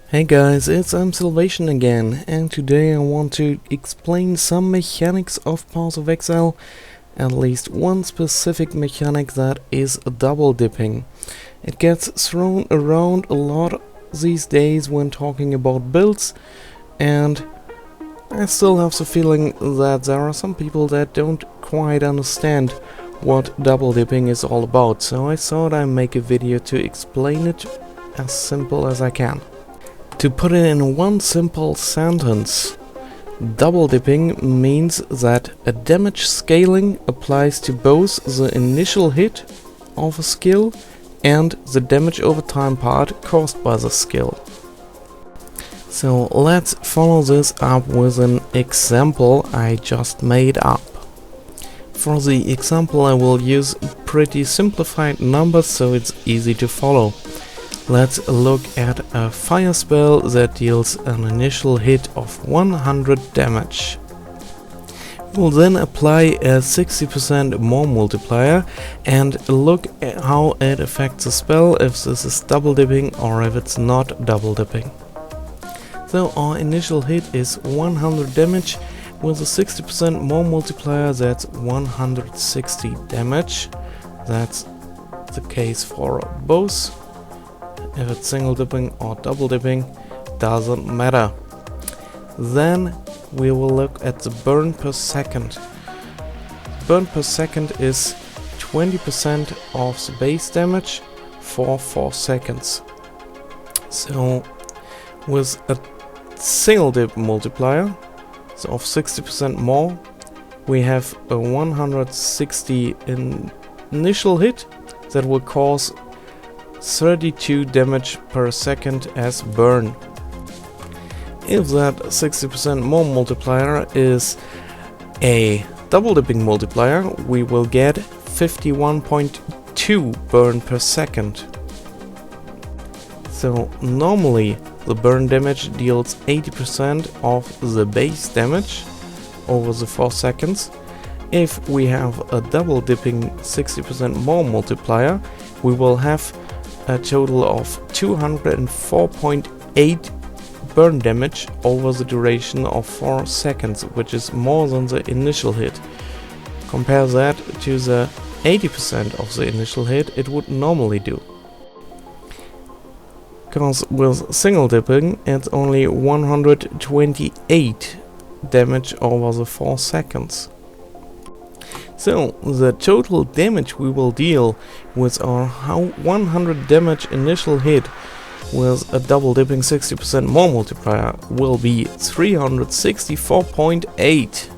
Hey guys, it's Salvation again, and today I want to explain some mechanics of Path of Exile, at least one specific mechanic, that is double dipping. It gets thrown around a lot these days when talking about builds, and I still have the feeling that there are some people that don't quite understand what double dipping is all about, so I thought I'd make a video to explain it as simple as I can. To put it in one simple sentence, double dipping means that a damage scaling applies to both the initial hit of a skill and the damage over time part caused by the skill. So let's follow this up with an example I just made up. For the example I will use pretty simplified numbers so it's easy to follow. Let's look at a fire spell that deals an initial hit of 100 damage. We'll then apply a 60% more multiplier and look at how it affects the spell, if this is double dipping or if it's not double dipping. So our initial hit is 100 damage, with a 60% more multiplier that's 160 damage. That's the case for both. If it's single dipping or double dipping, doesn't matter. Then we will look at the burn per second. Burn per second is 20% of the base damage for 4 seconds. So with a single dip multiplier of 60% more, we have a 160 initial hit that will cause 32 damage per second as burn. If that 60% more multiplier is a double dipping multiplier, we will get 51.2 burn per second. So normally the burn damage deals 80% of the base damage over the 4 seconds. If we have a double dipping 60% more multiplier, we will have a total of 204.8 burn damage over the duration of 4 seconds, which is more than the initial hit. Compare that to the 80% of the initial hit it would normally do. Because with single dipping it's only 128 damage over the 4 seconds. So the total damage we will deal with our 100 damage initial hit with a double dipping 60% more multiplier will be 364.8.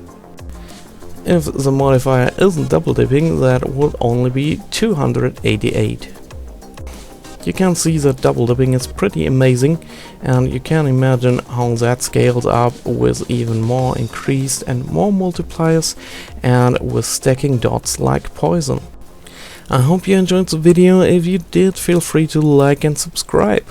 If the modifier isn't double dipping, that would only be 288. You can see that double dipping is pretty amazing, and you can imagine how that scales up with even more increased and more multipliers, and with stacking dots like poison. I hope you enjoyed the video. If you did, feel free to like and subscribe.